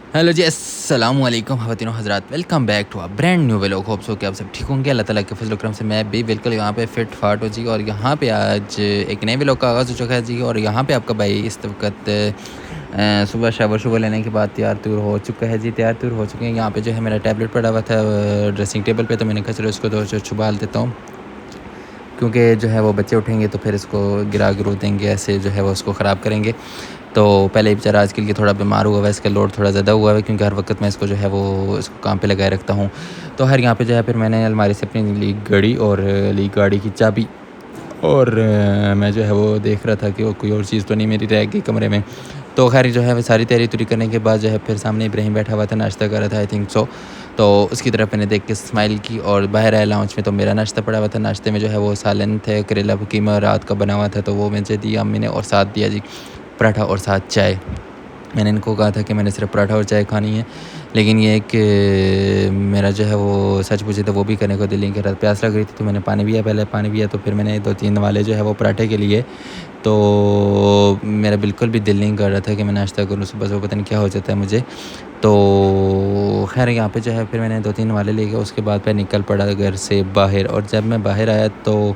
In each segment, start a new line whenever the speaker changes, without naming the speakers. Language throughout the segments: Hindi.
हेलो जी, अस्सलाम वालेकुम ख़वातीनो हज़रात, welcome back to a brand new vlog. Hope so कि आप सब ठीक होंगे। अल्लाह ताला के फज़ल करम से मैं भी बिल्कुल यहाँ पे फिट फाट हो जी। और यहाँ पे आज एक नए व्लॉग का आगाज़ हो चुका है जी। और यहाँ पे आपका भाई इस वक्त सुबह शावर शुबर लेने के बाद तैयार तुर हो चुका है जी। तैयार तुर हो चुके हैं। यहाँ पे जो है मेरा टैबलेट पड़ा हुआ था ड्रेसिंग टेबल पे, तो मैंने कहा चलो इसको तो छुपा देता हूँ, क्योंकि जो है वो बच्चे उठेंगे तो फिर इसको गिरा गिरू देंगे, ऐसे जो है वो उसको ख़राब करेंगे। तो पहले बेचारा आजकल के थोड़ा बीमार हुआ है, इसका लोड थोड़ा ज़्यादा हुआ है, क्योंकि हर वक्त मैं इसको जो है वो इसको काम पे लगाए रखता हूँ। तो हर यहाँ पे जो है फिर मैंने अलमारी से अपनी ली घड़ी और ली गाड़ी की चाबी। और मैं जो है वो देख रहा था कि वो कोई और चीज़ तो नहीं मेरी रह गई कमरे में। तो खैर जो है वो सारी तैयारी तुरी करने के बाद जो है फिर सामने इब्राहिम बैठा हुआ था, नाश्ता कर रहा था, आई थिंक सो। तो उसकी तरफ मैंने देख के स्माइल की और बाहर आया लाउंज में, तो मेरा नाश्ता पड़ा हुआ था। नाश्ते में जो है वो सालन थे, करेला कीमा रात का बना हुआ था, तो वो मुझे दिया अम्मी ने, और साथ दिया जी पराठा और साथ चाय। मैंने इनको कहा था कि मैंने सिर्फ पराठा और चाय खानी है, लेकिन ये कि मेरा जो है वो सच पूछे तो वो भी करने को दिल नहीं कर रहा। प्यास लग रही थी तो मैंने पानी पिया, पहले पानी पिया, तो फिर मैंने 2-3 वाले जो है वो पराठे के लिए। तो मेरा बिल्कुल भी दिल नहीं कर रहा था कि मैं नाश्ता करूँ सुबह सुबह, पता नहीं क्या हो जाता है मुझे। तो खैर यहाँ पे जो है फिर मैंने 2-3 वाले ले गए। उसके बाद फिर निकल पड़ा घर से बाहर। और जब मैं बाहर आया तो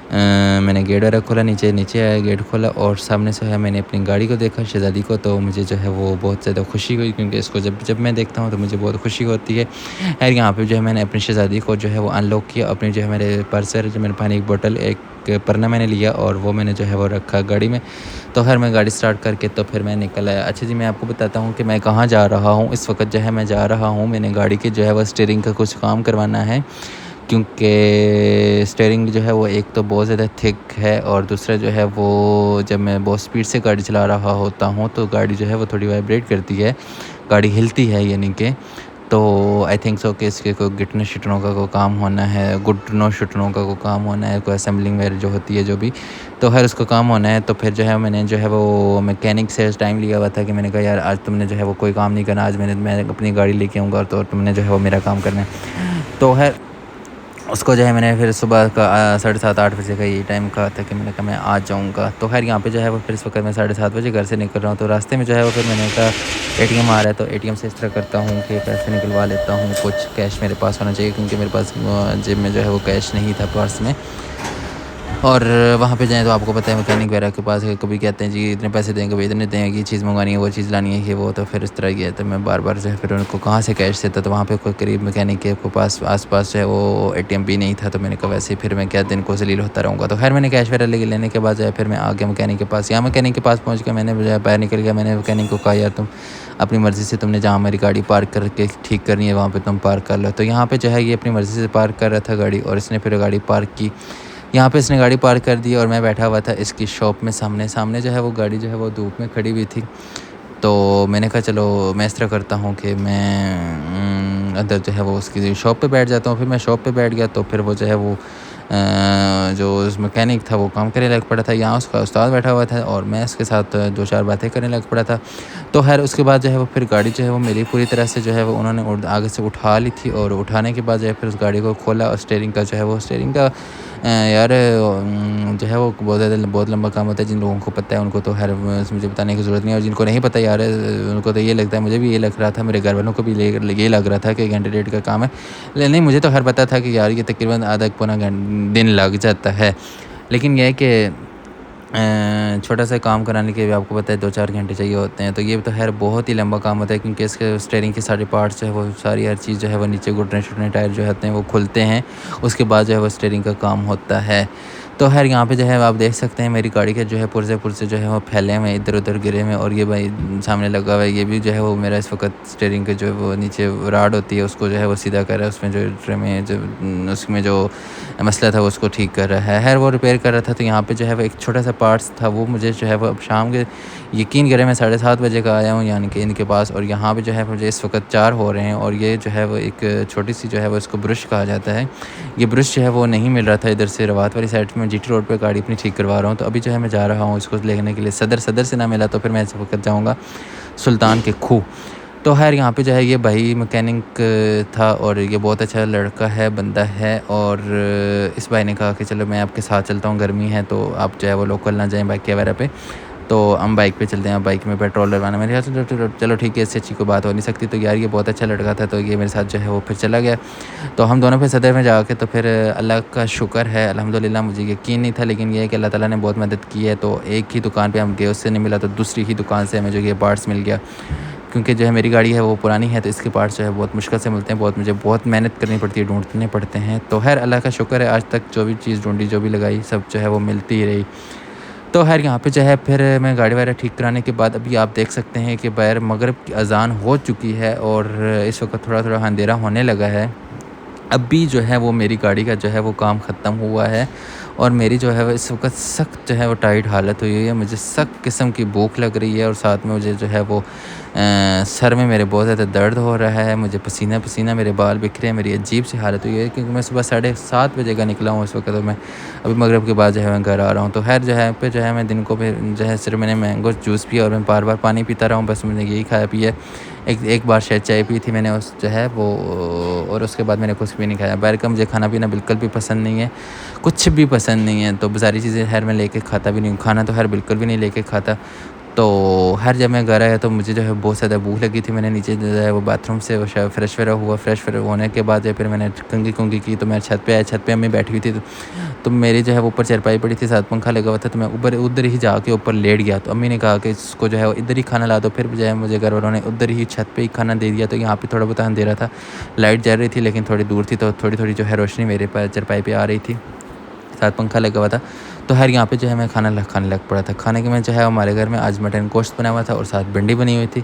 मैंने गेट वगैरह खोला, नीचे नीचे आया, गेट खोला और सामने से है मैंने अपनी गाड़ी को देखा, शहज़ादी को। तो मुझे जो है वो बहुत ज़्यादा खुशी हुई, क्योंकि इसको जब जब मैं देखता हूँ तो मुझे बहुत खुशी होती है। खैर यहाँ पे जो है मैंने अपनी शहज़ादी को जो है वो अनलॉक किया। अपनी जो है मेरे पर्स है, जो मेरे पानी की बोतल, एक परना मैंने लिया और वो मैंने जो है वो रखा गाड़ी में। तो खैर मैं गाड़ी स्टार्ट करके तो फिर मैं निकल आया। अच्छा जी, मैं आपको बताता हूँ कि मैं कहाँ जा रहा हूँ। इस वक्त जो है मैं जा रहा हूँ, मैंने गाड़ी के जो है वो स्टीयरिंग का कुछ काम करवाना है, क्योंकि स्टीयरिंग जो है वो एक तो बहुत ज़्यादा थिक है, और दूसरा जो है वो जब मैं बहुत स्पीड से गाड़ी चला रहा होता हूँ तो गाड़ी जो है वो थोड़ी वाइब्रेट करती है, गाड़ी हिलती है, यानी कि। तो आई थिंक सो कि इसके कोई गिटने शिटनों का कोई काम होना है, घुटनों शिटनों का कोई काम होना है, कोई असेंबलिंग वगैरह जो होती है जो भी, तो हर उसको काम होना है। तो फिर जो है मैंने जो है वो मैकेनिक से टाइम लिया हुआ था कि मैंने कहा यार आज तुमने जो है वो कोई काम नहीं करना, आज मैं अपनी गाड़ी लेके आऊँगा, तो तुमने जो है वो मेरा काम करना है। तो खैर उसको जो है मैंने फिर सुबह का 7:30-8 बजे का ये टाइम कहा था कि मैंने कहा मैं आ जाऊँगा। तो खैर यहाँ पे जो है वो फिर इस वक्त मैं 7:30 बजे घर से निकल रहा हूँ। तो रास्ते में जो है वो फिर मैंने कहा एटीएम आ रहा है, तो एटीएम से इस तरह करता हूँ कि पैसे निकलवा लेता हूँ। कुछ कैश मेरे पास होना चाहिए, क्योंकि मेरे पास जेब में जो है वो कैश नहीं था, पर्स में। और वहाँ पे जाएँ तो आपको पता है मैकेनिक वगैरह के पास कभी कहते हैं जी इतने पैसे दें, कभी इतने दें, ये चीज़ मंगानी है, वो चीज़ लानी है, ये वो। तो फिर इस तरह की है, तो मैं बार-बार जो है फिर उनको कहाँ से कैश देता। तो वहाँ पे कोई करीब मैकेनिक के पास आस-पास जो है वो एटीएम भी नहीं था। तो मैंने कहा वैसे फिर मैं क्या दिन को ज़लील होता रहूँगा। तो खैर मैंने कैश वगैरह लेने के बाद जो है फिर मैं आ गया मैकेनिक के पास। यहाँ मैकेनिक के पास पहुँच के मैंने जो है बाहर निकल गया। मैंने मैकेनिक को कहा यार तुम अपनी मर्ज़ी से, तुमने जहाँ मेरी गाड़ी पार्क करके ठीक करनी है वहाँ पे तुम पार्क कर लो। तो यहाँ पे जो है ये अपनी मर्ज़ी से पार्क कर रहा था गाड़ी, और इसने फिर गाड़ी पार्क की। यहाँ पे इसने गाड़ी पार्क कर दी और मैं बैठा हुआ था इसकी शॉप में सामने। सामने जो है वो गाड़ी जो है वो धूप में खड़ी हुई थी। तो मैंने कहा चलो मैं इस तरह करता हूँ कि मैं अंदर जो है वो उसकी शॉप पे बैठ जाता हूँ। फिर मैं शॉप पे बैठ गया, तो फिर वो जो है वो जो उस मैकेनिक था वो काम करने लग पड़ा था। यहाँ उसका उस्ताद बैठा हुआ था और मैं उसके साथ 2-4 बातें करने लग पड़ा था। तो खैर उसके बाद जो है वो फिर गाड़ी जो है वो मेरी पूरी तरह से जो है वो उन्होंने आगे से उठा ली थी। और उठाने के बाद जो है फिर उस गाड़ी को खोला, और स्टीयरिंग का जो है वो स्टीयरिंग का यार जो है वो बहुत लंबा काम होता है। जिन लोगों को पता है उनको तो खैर मुझे बताने की ज़रूरत नहीं है, और जिनको नहीं पता यार उनको तो ये लगता है, मुझे भी ये लग रहा था, मेरे घर वालों को भी ये लग रहा था कि घंटे डेढ़ का काम है। लेकिन नहीं, मुझे तो खैर पता था कि यार ये तकरीबन आधा पौना दिन लग जाता है। लेकिन यह है कि छोटा सा काम कराने के भी आपको पता है 2-4 घंटे चाहिए होते हैं। तो ये तो खैर बहुत ही लंबा काम होता है, क्योंकि इसके स्टीयरिंग के सारे पार्ट्स जो है वो सारी हर चीज़ जो है वो नीचे घुटने टायर जो होते हैं वो खुलते हैं। उसके बाद जो है वो स्टीयरिंग का काम होता है। तो खैर यहाँ पे जो है आप देख सकते हैं मेरी गाड़ी के जो है पुर्जे जो है वो फैले हुए हैं, इधर उधर गिरे हुए हैं। और ये भाई सामने लगा हुआ है, ये भी जो है वो मेरा इस वक्त स्टीयरिंग के जो है वो नीचे राड होती है उसको जो है वो सीधा कर रहा है, उसमें जो उसमें जो मसला था वो उसको ठीक कर रहा है। खैर वो रिपेयर कर रहा था। तो यहाँ पे जो है वो एक छोटा सा पार्ट्स था, वो मुझे जो है वो अब शाम के, यकीन करें मैं 7:30 बजे का आया हूँ यानी कि इनके पास। और यहाँ पे जो है मुझे इस वक्त 4 हो रहे हैं। और ये जो है वो एक छोटी सी जो है वो इसको ब्रश कहा जाता है, ये ब्रश जो है वो नहीं मिल रहा था इधर से रवात वाली साइड में। जीटी रोड पे गाड़ी अपनी ठीक करवा रहा हूँ। तो अभी जो है मैं जा रहा हूँ इसको लेने के लिए सदर से ना मिला तो फिर मैं इस वक्त जाऊँगा सुल्तान के खूह। तो खैर यहाँ पे जो है ये भाई मैकेनिक था, और ये बहुत अच्छा लड़का है, बंदा है। और इस भाई ने कहा कि चलो मैं आपके साथ चलता हूँ, गर्मी है तो आप जो है वो लोकल ना जाएं बाइक वगैरह पे। तो हम बाइक पे चलते हैं, बाइक में पेट्रोल डलवाना। मेरे ख्याल से चलो ठीक है, इससे अच्छी कोई बात हो नहीं सकती। तो यार ये बहुत अच्छा लड़का था, तो ये मेरे साथ जो है वो फिर चला गया। तो हम दोनों फिर सदर में जाके, तो फिर अल्लाह का शुक्र है अल्हम्दुलिल्लाह, मुझे यकीन नहीं था लेकिन ये है कि अल्लाह ताला ने बहुत मदद की है। तो एक ही दुकान पे हम गए, उससे नहीं मिला तो दूसरी ही दुकान से हमें जो ये पार्ट्स मिल गया, क्योंकि जो है मेरी गाड़ी है वो पुरानी है, तो इसके पार्ट्स जो है बहुत मुश्किल से मिलते हैं, मुझे बहुत मेहनत करनी पड़ती है, ढूंढने पड़ते हैं। तो खैर अल्लाह का शुक्र है, आज तक जो भी चीज़ ढूंढी, जो भी लगाई, सब जो है वो मिलती ही रही। तो खैर यहाँ पे जो है फिर मैं गाड़ी वगैरह ठीक कराने के बाद अभी आप देख सकते हैं कि बाहर मगरिब की अज़ान हो चुकी है और इस वक्त थोड़ा थोड़ा अंधेरा होने लगा है। अभी जो है वो मेरी गाड़ी का जो है वो काम ख़त्म हुआ है और मेरी जो है वो इस वक्त सख्त जो है वो टाइट हालत हुई है। मुझे सख्त किस्म की भूख लग रही है और साथ में मुझे जो है वो सर में मेरे बहुत ज़्यादा दर्द हो रहा है, मुझे पसीना पसीना, मेरे बाल बिखरे हैं, मेरी अजीब सी हालत हुई है क्योंकि मैं सुबह 7:30 बजे का निकला हूँ इस वक्त, तो मैं अभी मगरिब के बाद जो है मैं घर आ रहा हूँ। तो खैर जो है जो है मैं दिन को फिर जो है सिर्फ मैंने मैंगो जूस पिया और मैं बार बार पानी पीता रहा हूँ, बस मैंने यही खाया पिया। एक बार शायद चाय पी थी मैंने उस जो है वो, और उसके बाद मैंने कुछ भी नहीं खाया। बाहर का मुझे खाना पीना बिल्कुल भी पसंद नहीं है, कुछ भी पसंद नहीं है। तो सारी चीज़ें खैर मैं लेके खाता भी नहीं हूँ, खाना तो खैर बिल्कुल भी नहीं लेके खाता। तो हर जब मैं घर आया तो मुझे जो है बहुत ज़्यादा भूख लगी थी। मैंने नीचे जो है वो बाथरूम से वो शायद फ्रेश वगैरह हुआ, फ्रेश होने के बाद जो फिर मैंने कंघी कुंघी की, तो मैं छत पे आया। छत पे अम्मी बैठी हुई थी, तो मेरी जो है वो ऊपर चारपाई पड़ी थी, साथ पंखा लगा हुआ था, तो मैं उधर ही जाके ऊपर लेट गया। तो अम्मी ने कहा कि इसको जो है वो इधर ही खाना ला दो। फिर जो है मुझे घर वालों ने उधर ही छत पे ही खाना दे दिया। तो यहाँ पे थोड़ा बहुत अंधेरा था, लाइट जल रही थी लेकिन थोड़ी दूर थी, तो थोड़ी थोड़ी जो है रोशनी मेरे पर चारपाई पे आ रही थी, साथ पंखा लगा हुआ था। तो हर यहाँ पे जो है मैं खाने लग पड़ा था। खाने के में जो है हमारे घर में आज मटन गोश्त बना हुआ था और साथ भिंडी बनी हुई थी।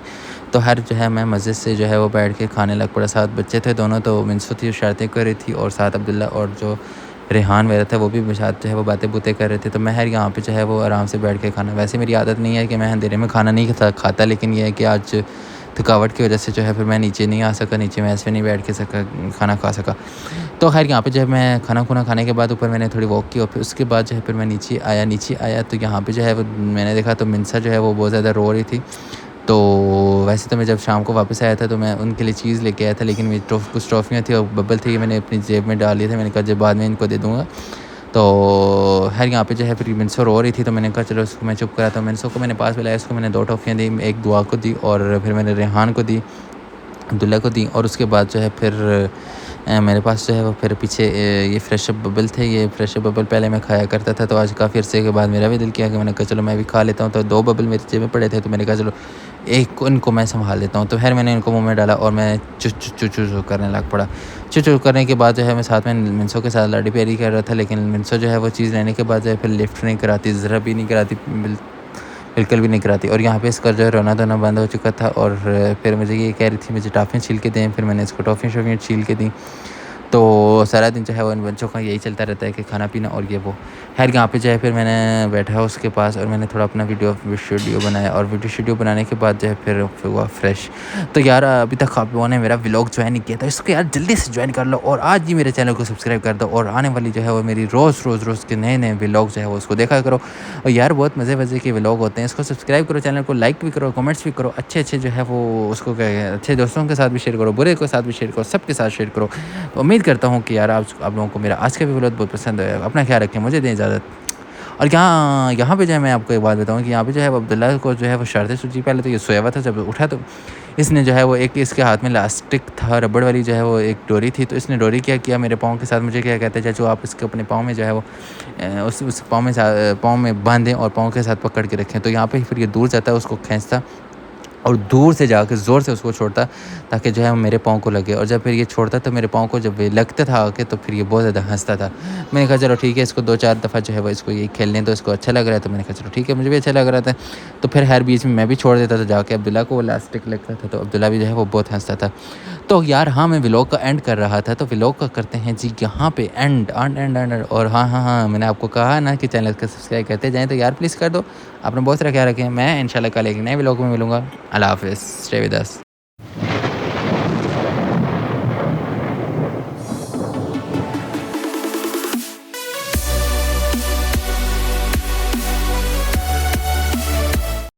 तो हर जो है मैं मज़े से जो है वो बैठ के खाने लग पड़ा। साथ बच्चे थे दोनों, तो मिनसू थी शरारतें कर रही थी और साथ अब्दुल्ला और जो रेहान वगैरह था वो भी मेरे साथ जो है वो बातें बुतें कर रहे थे। तो मैं हर यहाँ पे जो है वो आराम से बैठ के खाना, वैसे मेरी आदत नहीं है कि मैं अंधेरे में खाना नहीं खाता, लेकिन ये है कि आज थकावट की वजह से जो है फिर मैं नीचे नहीं आ सका, नीचे मैं ऐसे नहीं बैठ के खाना खा सका। तो खैर यहाँ पे जो है मैं खाना खुना खाने के बाद ऊपर मैंने थोड़ी वॉक की और फिर उसके बाद जो है फिर मैं नीचे आया तो यहाँ पे जो है वो मैंने देखा तो मिनसा जो है वो बहुत ज़्यादा रो रही थी। तो वैसे तो मैं जब शाम को वापस आया था तो मैं उनके लिए चीज़ लेके आया था, लेकिन मेरी कुछ ट्रॉफियाँ थी और बबल थी, मैंने अपनी जेब में डाल लिए थे। मैंने कहा जब बाद में इनको दे दूँगा। तो खैर यहाँ पे जो है फिर मिनसो रो रही थी, तो मैंने कहा चलो उसको मैं चुप करा। तो मिनसो को मैंने पास बुलाया, उसको मैंने 2 टॉफ़ियाँ दी, एक दुआ को दी और फिर मैंने रेहान को दी, अब्दुल्ला को दी। और उसके बाद जो है फिर मेरे पास जो है वो फिर पीछे ये फ्रेश अप बबल थे। ये फ्रेश अप बबल पहले मैं खाया करता था, तो आज काफ़ी अर्से के बाद मेरा भी दिल किया कि मैंने कहा चलो मैं भी खा लेता हूँ। तो 2 बबल मेरे जेब में पड़े थे, तो मैंने कहा चलो एक इनको मैं संभाल लेता हूँ। तो खैर मैंने इनको मुँह में डाला और मैं चू चू चू चू करने लग पड़ा। चू चू करने के बाद जो है मैं साथ में मिनसो के साथ लाड़ी प्यारी कर रहा था, लेकिन मिनसो जो है वो चीज़ लेने के बाद जो है फिर लिफ्ट नहीं कराती, ज़रा भी नहीं कराती, बिल्कुल भी नहीं कराती। और यहाँ पे इसका जो है रोना धोना बंद हो चुका था और फिर मुझे ये कह रही थी मुझे टॉफ़ियाँ छील के दें, फिर मैंने इसको टॉफ़ियाँ शॉफ़ियाँ छील के दी। तो सारा दिन जो है वो इन बच्चों का यही चलता रहता है कि खाना पीना और ये वो। खैर यहाँ पे जो है फिर मैंने बैठा उसके पास और मैंने थोड़ा अपना वीडियो बनाया और वीडियो बनाने के बाद जो है फिर हुआ फ्रेश। तो यार अभी तक आप लोगों ने मेरा व्लॉग ज्वाइन नहीं किया तो इसको यार जल्दी से ज्वाइन कर लो और आज ही मेरे चैनल को सब्सक्राइब कर दो और आने वाली जो है वो मेरी रोज़ के नए व्लॉग जो है वो उसको देखा करो। और यार बहुत मज़े के व्लॉग होते हैं, इसको सब्सक्राइब करो, चैनल को लाइक भी करो, कमेंट्स भी करो, अच्छे जो है वो उसको क्या है अच्छे दोस्तों के साथ भी शेयर करो, बुरे के साथ भी शेयर करो, सबके साथ शेयर करो। तो उम्मीद करता हूँ कि यार आप लोगों को मेरा आज का भी व्लॉग बहुत पसंद आएगा। अपना ख्याल रखें, मुझे दें इजाज़त। और यहाँ पे जो है मैं आपको एक बात बताऊँ कि यहाँ पे जो है वो अब्दुल्ला को जो है वो शर्तें सूझी। पहले तो ये सोया हुआ था, जब उठा तो इसने जो है वो एक इसके हाथ में इलास्टिक था, रबड़ वाली जो है वो एक डोरी थी, तो इसने डोरी क्या किया मेरे पाँव के साथ। मुझे क्या कहते हैं चाचू आप इसके अपने पाँव में जो है वो उस पाँव में बांधें और पाँव के साथ पकड़ के रखें। तो यहाँ पे फिर ये दूर जाता है, उसको खींचता और दूर से जाकर ज़ोर से उसको छोड़ता ताकि जो है मेरे पाँव को लगे। और जब फिर ये छोड़ता तो मेरे पाँव को जब ये लगता था आके तो फिर ये बहुत ज़्यादा हंसता था। मैंने कहा चलो ठीक है, इसको 2-4 दफ़ा जो है वो इसको ये खेलने तो इसको अच्छा लग रहा है। तो मैंने कहा चलो ठीक है, मुझे भी अच्छा लग रहा था। तो फिर हर बीच में मैं भी छोड़ देता था जाके, अब्दुल्ला को वो इलास्टिक लगता था, तो अब्दुल्ला भी जो है वो बहुत हंसता था। तो यार हाँ, मैं व्लॉग का एंड कर रहा था, तो व्लॉग का करते हैं जी यहाँ पे एंड। और हाँ, मैंने आपको कहा ना कि चैनल को सब्सक्राइब करते जाएँ, तो यार प्लीज़ कर दो। आपने बहुत सारा ख्याल रखें। मैं इंशाल्लाह कल एक नए व्लॉग में मिलूँगा। अल्लाह हाफ़िज़, स्टे विद अस।